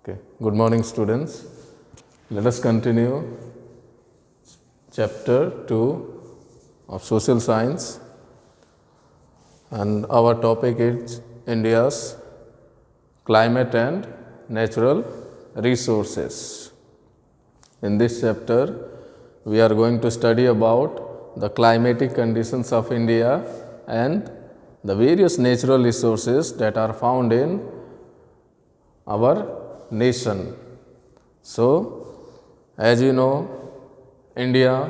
Okay. Good morning, students. Let us continue chapter 2 of social science, and our topic is India's climate and natural resources. In this chapter, we are going to study about the climatic conditions of India and the various natural resources that are found in our nation. So, as you know, India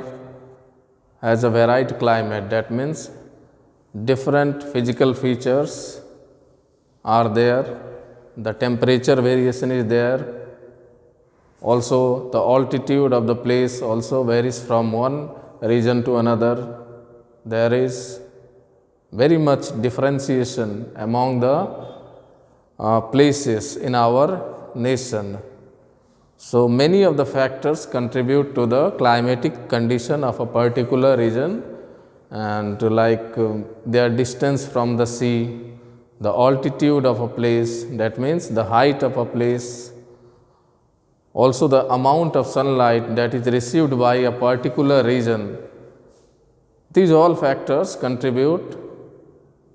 has a varied climate. That means different physical features are there, the temperature variation is there, also the altitude of the place also varies from one region to another. There is very much differentiation among the places in our nation. So, many of the factors contribute to the climatic condition of a particular region, and like their distance from the sea, the altitude of a place, that means the height of a place, also the amount of sunlight that is received by a particular region. These all factors contribute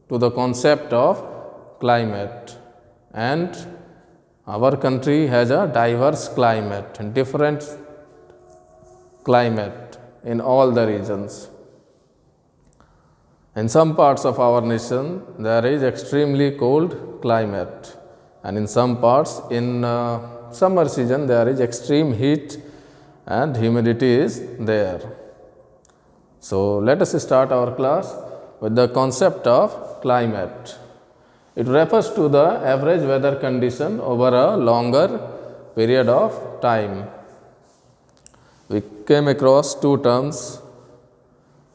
to the concept of climate, and our country has a diverse climate, different climate in all the regions. In some parts of our nation, there is extremely cold climate, and in some parts, in summer season, there is extreme heat and humidity is there. So, let us start our class with the concept of climate. It refers to the average weather condition over a longer period of time. We came across two terms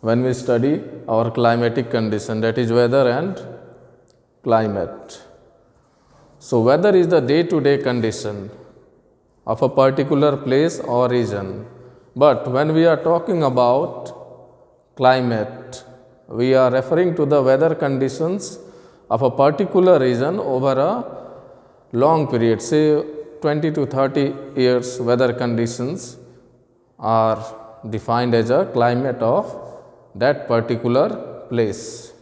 when we study our climatic condition, that is weather and climate. So, weather is the day-to-day condition of a particular place or region, but when we are talking about climate, we are referring to the weather conditions of a particular region over a long period, say 20 to 30 years. Weather conditions are defined as a climate of that particular place.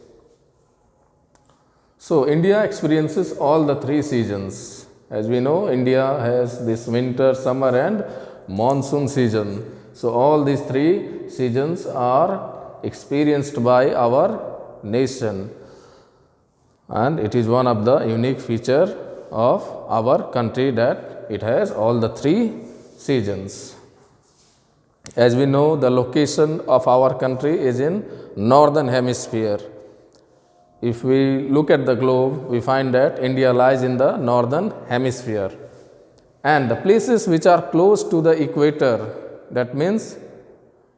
So, India experiences all the three seasons. As we know, India has this winter, summer and monsoon season. So, all these three seasons are experienced by our nation, and it is one of the unique feature of our country that it has all the three seasons. As we know, the location of our country is in northern hemisphere. If we look at the globe, we find that India lies in the northern hemisphere, and the places which are close to the equator, that means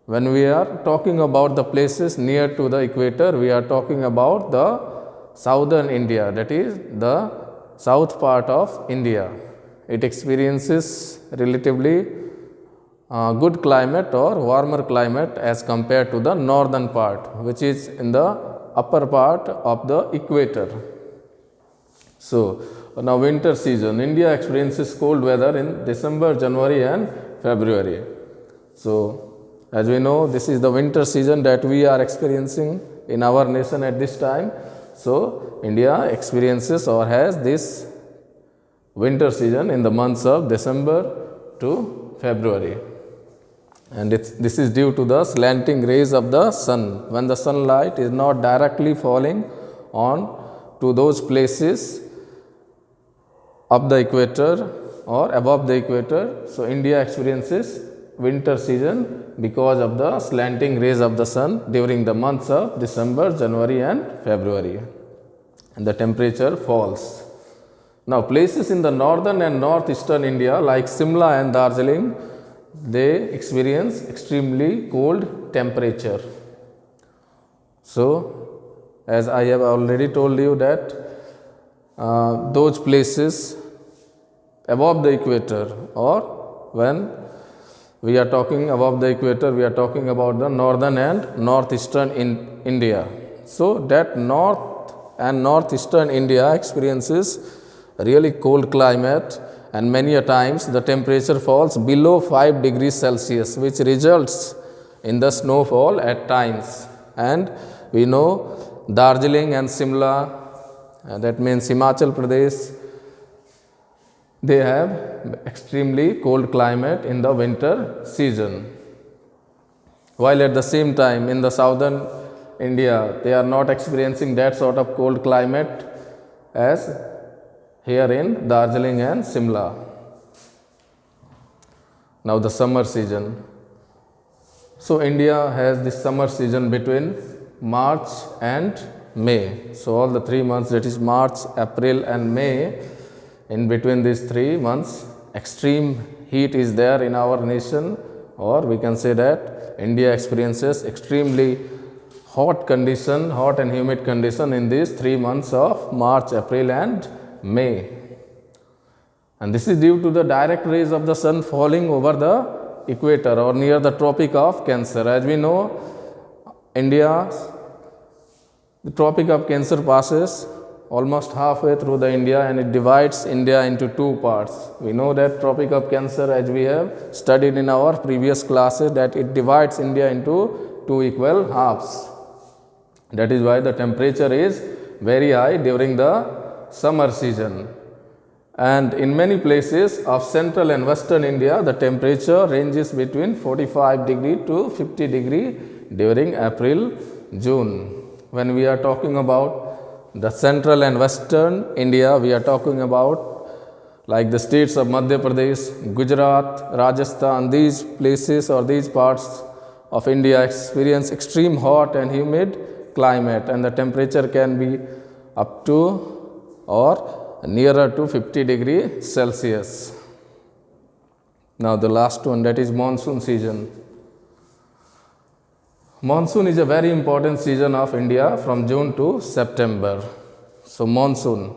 when we are talking about the places near to the equator, we are talking about the southern India, that is the south part of India. It experiences relatively good climate or warmer climate as compared to the northern part, which is in the upper part of the equator. So, now winter season, India experiences cold weather in December, January and February. So, as we know, this is the winter season that we are experiencing in our nation at this time. So, India experiences or has this winter season in the months of December to February, and this is due to the slanting rays of the sun. When the sunlight is not directly falling on to those places of the equator or above the equator, so India experiences winter season because of the slanting rays of the sun during the months of December, January and February, and the temperature falls. Now, places in the northern and northeastern India like Simla and Darjeeling, they experience extremely cold temperature. So, as I have already told you that those places above the equator, or when we are talking above the equator, we are talking about the northern and northeastern in India. So, that north and northeastern India experiences really cold climate, and many a times the temperature falls below 5 degrees Celsius, which results in the snowfall at times. And we know Darjeeling and Simla, that means Himachal Pradesh, they have extremely cold climate in the winter season. While at the same time in the southern India, they are not experiencing that sort of cold climate as here in Darjeeling and Simla. Now the summer season. So India has this summer season between March and May. So all the 3 months, that is March, April and May, in between these 3 months, extreme heat is there in our nation, or we can say that India experiences extremely hot condition, hot and humid condition in these 3 months of March, April and May. And this is due to the direct rays of the sun falling over the equator or near the Tropic of Cancer. As we know, the Tropic of Cancer passes almost halfway through the India, and it divides India into 2 parts. We know that Tropic of Cancer, as we have studied in our previous classes, that it divides India into 2 equal halves. That is why the temperature is very high during the summer season. And in many places of central and western India, the temperature ranges between 45 degree to 50 degree during April, June. When we are talking about the central and western India, we are talking about like the states of Madhya Pradesh, Gujarat, Rajasthan. These places or these parts of India experience extreme hot and humid climate, and the temperature can be up to or nearer to 50 degree Celsius. Now the last one, that is monsoon season. Monsoon is a very important season of India from June to September. So monsoon,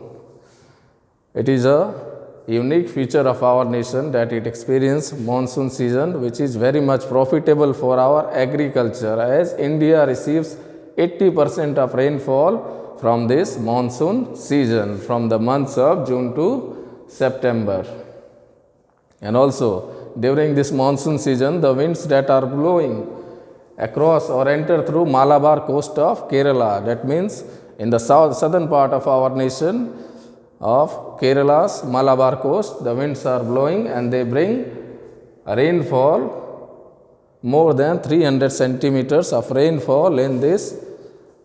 it is a unique feature of our nation that it experiences monsoon season, which is very much profitable for our agriculture, as India receives 80% of rainfall from this monsoon season, from the months of June to September. And also during this monsoon season, the winds that are blowing across or enter through Malabar coast of Kerala, that means in the southern part of our nation of Kerala's Malabar coast, the winds are blowing and they bring rainfall, more than 300 centimeters of rainfall in this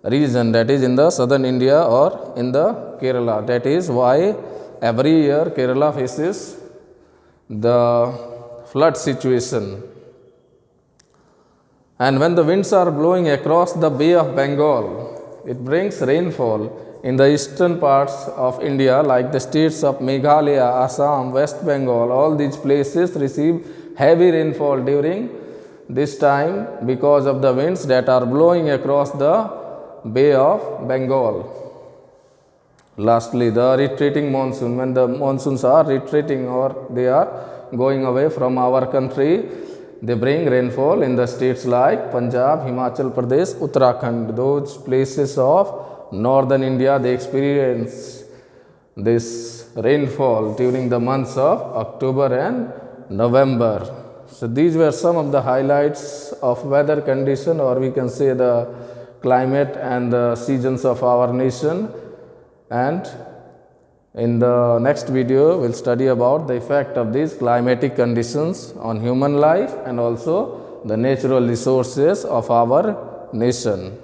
region, that is in the southern India or in the Kerala. That is why every year Kerala faces the flood situation. And when the winds are blowing across the Bay of Bengal, it brings rainfall in the eastern parts of India, like the states of Meghalaya, Assam, West Bengal. All these places receive heavy rainfall during this time because of the winds that are blowing across the Bay of Bengal. Lastly, the retreating monsoon. When the monsoons are retreating or they are going away from our country, they bring rainfall in the states like Punjab, Himachal Pradesh, Uttarakhand. Those places of northern India, they experience this rainfall during the months of October and November. So these were some of the highlights of weather condition, or we can say the climate and the seasons of our nation. And in the next video, we'll study about the effect of these climatic conditions on human life and also the natural resources of our nation.